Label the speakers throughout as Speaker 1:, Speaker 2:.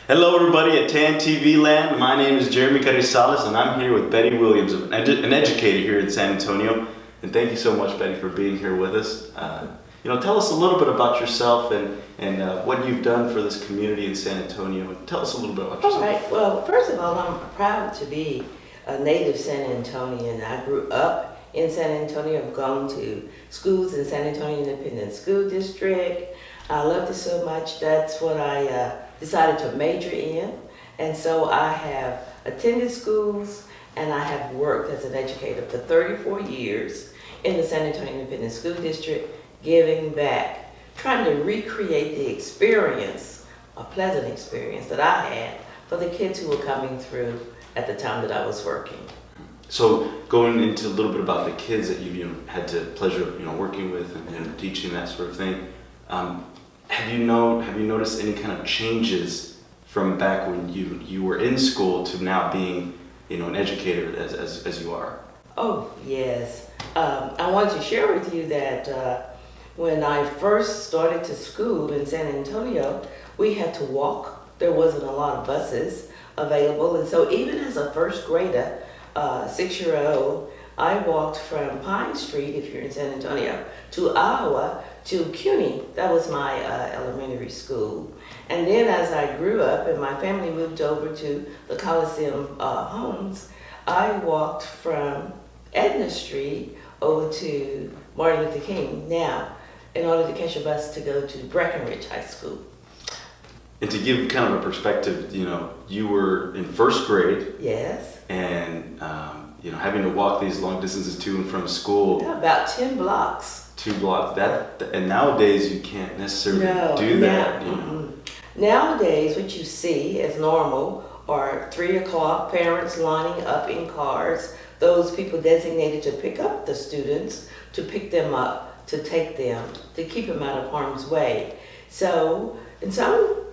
Speaker 1: Hello everybody at TAAN TV land. My name is Jeremy Carrizales and I'm here with Betty Williams, an educator here in San Antonio. And thank you so much, Betty, for being here with us. Tell us a little bit about yourself and what you've done for this community in San Antonio. Tell us a little bit about yourself.
Speaker 2: All right. Well, first of all, I'm proud to be a native San Antonian. I grew up in San Antonio. I've gone to schools in San Antonio Independent School District. I loved it so much. That's what I decided to major in. And so I have attended schools and I have worked as an educator for 34 years in the San Antonio Independent School District, giving back, trying to recreate the experience, a pleasant experience that I had for the kids who were coming through at the time that I was working.
Speaker 1: So going into a little bit about the kids that you've had the pleasure of working with and teaching, that sort of thing. Have you noticed any kind of changes from back when you were in school to now being an educator as you are?
Speaker 2: Oh yes, I wanted to share with you that when I first started to school in San Antonio, we had to walk. There wasn't a lot of buses available, and so even as a first grader, 6-year-old, I walked from Pine Street, if you're in San Antonio, to Iowa, to CUNY. That was my elementary school. And then as I grew up and my family moved over to the Coliseum homes, I walked from Edna Street over to Martin Luther King now in order to catch a bus to go to Breckenridge High School.
Speaker 1: And to give kind of a perspective, you were in first grade.
Speaker 2: Yes.
Speaker 1: And having to walk these long distances to and from school.
Speaker 2: Yeah, about 10 blocks.
Speaker 1: 2 blocks. And nowadays you can't necessarily do that.
Speaker 2: Nowadays, what you see as normal are 3 o'clock, parents lining up in cars, those people designated to pick up the students, to pick them up, to take them, to keep them out of harm's way. So in some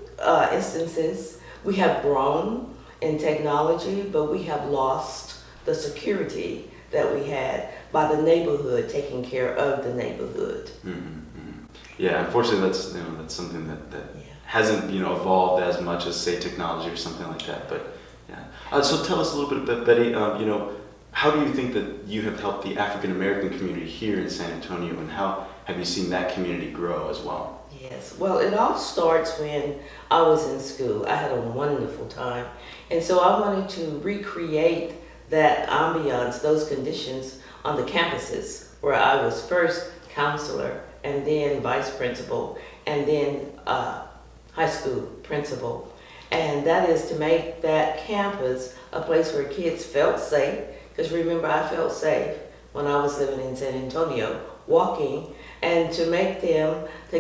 Speaker 2: instances, we have grown in technology, but we have lost the security that we had by the neighborhood taking care of the neighborhood.
Speaker 1: Mm-hmm. Yeah, unfortunately, that's something that hasn't evolved as much as, say, technology or something like that. But yeah. So tell us a little bit, Betty. How do you think that you have helped the African American community here in San Antonio, and how have you seen that community grow as well?
Speaker 2: Yes, well, it all starts when I was in school. I had a wonderful time, and so I wanted to recreate that ambiance, those conditions on the campuses where I was first counselor and then vice principal and then high school principal. And that is to make that campus a place where kids felt safe, because remember, I felt safe when I was living in San Antonio, walking, and to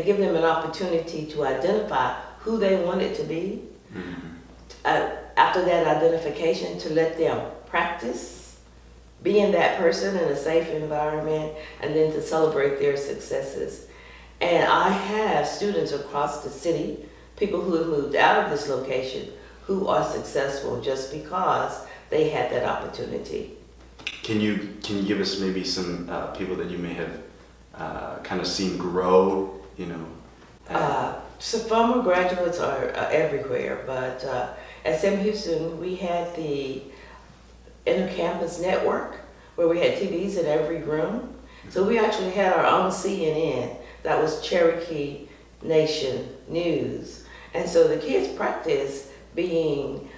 Speaker 2: give them an opportunity to identify who they wanted to be. Mm-hmm. After that identification, to let them practice being that person in a safe environment, and then to celebrate their successes. And I have students across the city, people who have moved out of this location, who are successful just because they had that opportunity.
Speaker 1: Can you give us maybe some people that you may have kind of seen grow?
Speaker 2: So former graduates are everywhere, but at Sam Houston we had the Intercampus Network, where we had TVs in every room. So we actually had our own CNN, that was Cherokee Nation News. And so the kids practiced being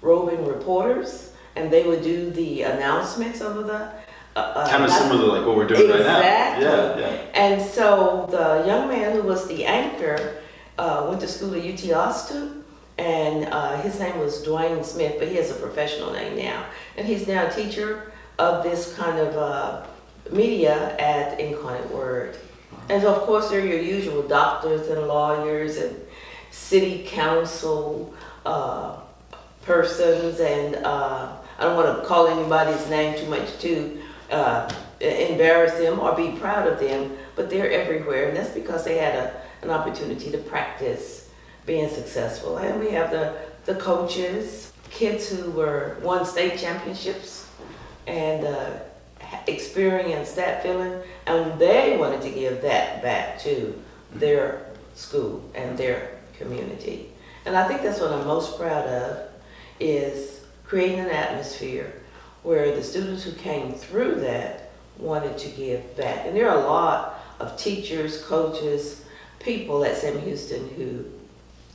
Speaker 2: roving reporters, and they would do the announcements over the
Speaker 1: kind of similar to like what we're doing right now.
Speaker 2: Exactly.
Speaker 1: Yeah.
Speaker 2: And so the young man who was the anchor went to school at UT Austin, and his name was Dwayne Smith, but he has a professional name now. And he's now a teacher of this kind of media at Incarnate Word. And so of course there are your usual doctors and lawyers and city council persons, and I don't want to call anybody's name too much to embarrass them or be proud of them, but they're everywhere, and that's because they had an opportunity to practice being successful. And we have the coaches, kids who won state championships and experienced that feeling, and they wanted to give that back to their school and their community. And I think that's what I'm most proud of, is creating an atmosphere where the students who came through that wanted to give back. And there are a lot of teachers, coaches, people at Sam Houston who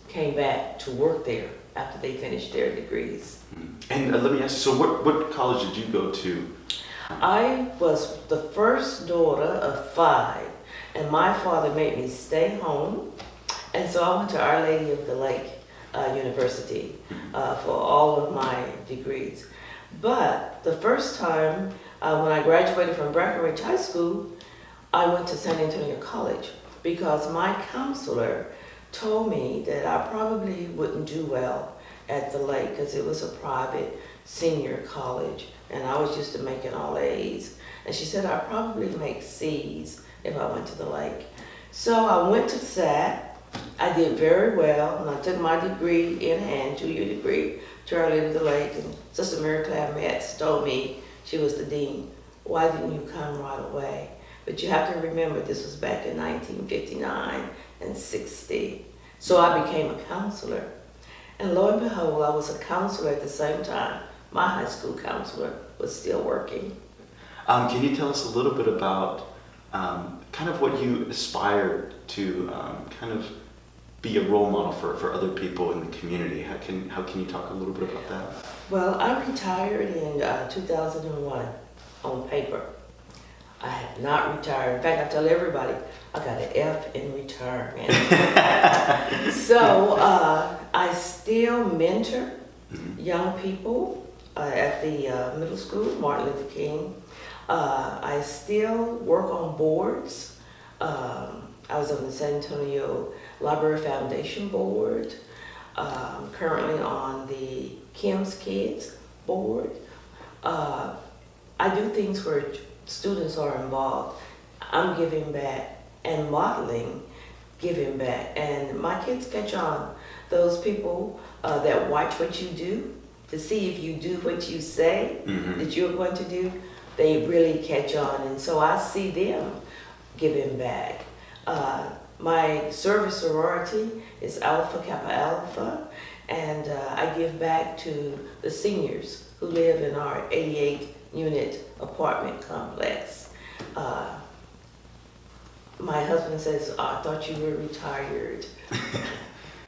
Speaker 2: came back to work there after they finished their degrees.
Speaker 1: And let me ask you, so what college did you go to?
Speaker 2: I was the first daughter of 5, and my father made me stay home. And so I went to Our Lady of the Lake University for all of my degrees. But the first time when I graduated from Breckenridge High School, I went to San Antonio College because my counselor told me that I probably wouldn't do well at the Lake because it was a private senior college and I was used to making all A's. And she said I'd probably make C's if I went to the Lake. So I went to SAT. I did very well and I took my degree in hand, 2-year degree, to Our Lady of the Lake. And Sister Mary Claire Metz told me, she was the dean, why didn't you come right away? But you have to remember this was back in 1959 and 60. So I became a counselor. And lo and behold, I was a counselor at the same time. My high school counselor was still working.
Speaker 1: Can you tell us a little bit about kind of what you aspired to kind of be a role model for other people in the community? How can you talk a little bit about that?
Speaker 2: Well, I retired in 2001 on paper. I have not retired. In fact, I tell everybody I got an F in retirement. So I still mentor young people at the middle school, Martin Luther King. I still work on boards. I was on the San Antonio Library Foundation board. I'm currently on the Kim's Kids board. I do things where students are involved. I'm giving back and modeling giving back. And my kids catch on. Those people that watch what you do to see if you do what you say that you're going to do, they really catch on. And so I see them giving back. My service sorority is Alpha Kappa Alpha, and I give back to the seniors who live in our 88-unit apartment complex. My husband says, I thought you were retired.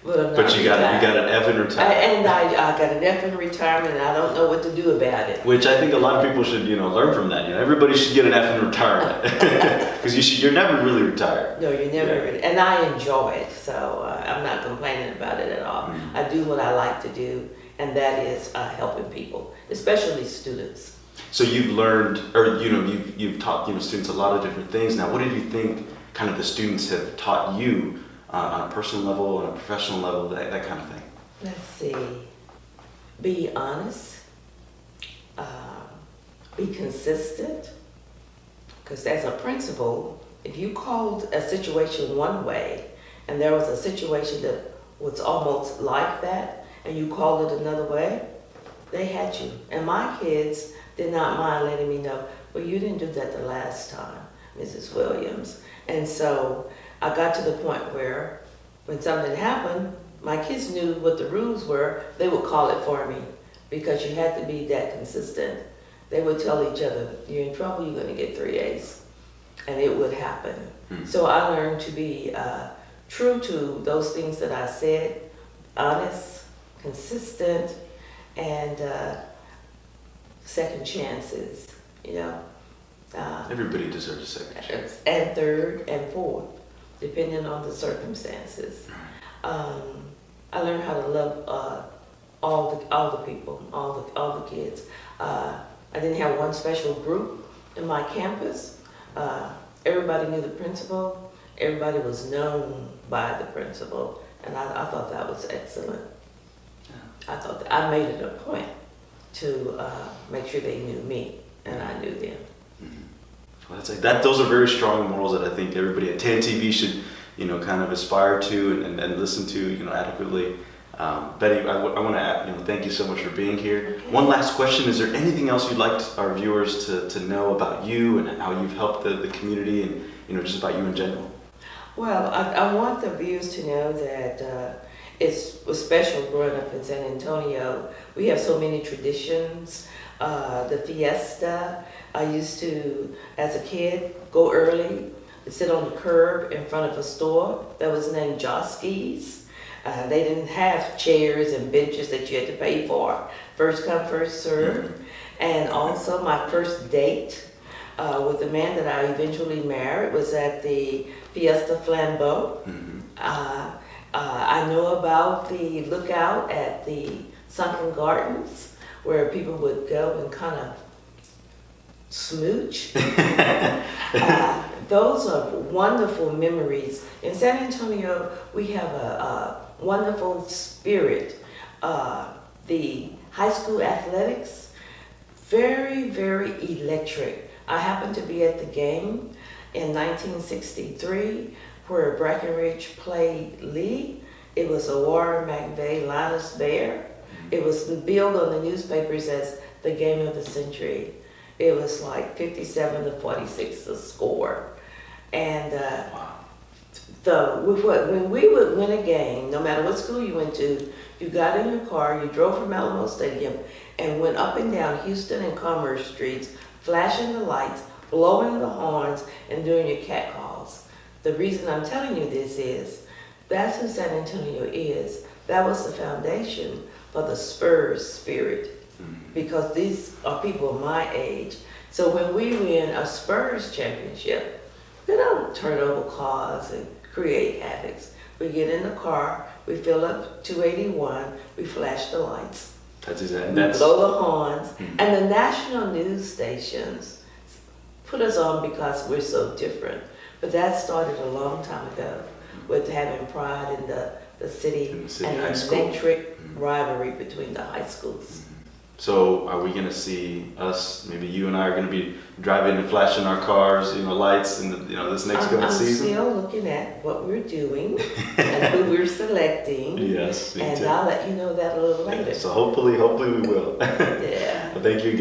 Speaker 2: But I'm not
Speaker 1: But you got an F in retirement.
Speaker 2: And I got an F in retirement, and I don't know what to do about it.
Speaker 1: Which I think a lot of people should, learn from that. Everybody should get an F in retirement because you're never really retired.
Speaker 2: No, you're never really, and I enjoy it, so I'm not complaining about it at all. I do what I like to do, and that is helping people, especially students.
Speaker 1: So you've learned, or you've taught students a lot of different things. Now, what did you think kind of the students have taught you on a personal level, on a professional level, that kind of thing?
Speaker 2: Let's see. Be honest. Be consistent. Because as a principal, if you called a situation one way and there was a situation that was almost like that and you called it another way, they had you. And my kids did not mind letting me know, well, you didn't do that the last time, Mrs. Williams. And so I got to the point where when something happened, my kids knew what the rules were. They would call it for me because you had to be that consistent. They would tell each other, you're in trouble, you're going to get 3 A's. And it would happen. So I learned to be true to those things that I said, honest, consistent, and second chances,
Speaker 1: Everybody deserves a second chance.
Speaker 2: And third and fourth, depending on the circumstances. I learned how to love all the people, all the kids. I didn't have one special group in my campus. Everybody knew the principal. Everybody was known by the principal, and I thought that was excellent. I thought that I made it a point to make sure they knew me and I knew them.
Speaker 1: Well, those are very strong morals that I think everybody at TAAN TV should, kind of aspire to and listen to, adequately. Betty, I want to thank you so much for being here.
Speaker 2: Okay.
Speaker 1: One last question: is there anything else you'd like our viewers to know about you and how you've helped the community and just about you in general?
Speaker 2: Well, I want the viewers to know that it was special growing up in San Antonio. We have so many traditions. The fiesta, I used to, as a kid, go early, sit on the curb in front of a store that was named Joski's. They didn't have chairs and benches that you had to pay for. First come, first served. And also my first date with the man that I eventually married was at the Fiesta Flambeau. I know about the lookout at the Sunken Gardens where people would go and kind of smooch. Those are wonderful memories. In San Antonio, we have a wonderful spirit. The high school athletics, very, very electric. I happened to be at the game in 1963 where Breckenridge played Lee. It was a Warren McVeigh, Linus Bear. It was billed on the newspapers as the game of the century. It was like 57-46 the score. And when we would win a game, no matter what school you went to, you got in your car, you drove from Alamo Stadium and went up and down Houston and Commerce streets, flashing the lights, blowing the horns, and doing your cat calls. The reason I'm telling you this is, that's who San Antonio is. That was the foundation for the Spurs spirit, because these are people my age. So when we win a Spurs championship, they don't turn over cars and create havocs. We get in the car, we fill up 281, we flash the lights.
Speaker 1: That's exactly.
Speaker 2: We blow the horns, and the national news stations put us on because we're so different. But that started a long time ago with having pride in the city and the electric rivalry between the high schools.
Speaker 1: So are we going to see us, maybe you and I are going to be driving and flashing our cars, lights in this next coming season?
Speaker 2: I'm still looking at what we're doing and who we're selecting.
Speaker 1: Yes, me
Speaker 2: and
Speaker 1: too.
Speaker 2: I'll let you know that a little later.
Speaker 1: So hopefully we will.
Speaker 2: Yeah.
Speaker 1: Well, thank you again.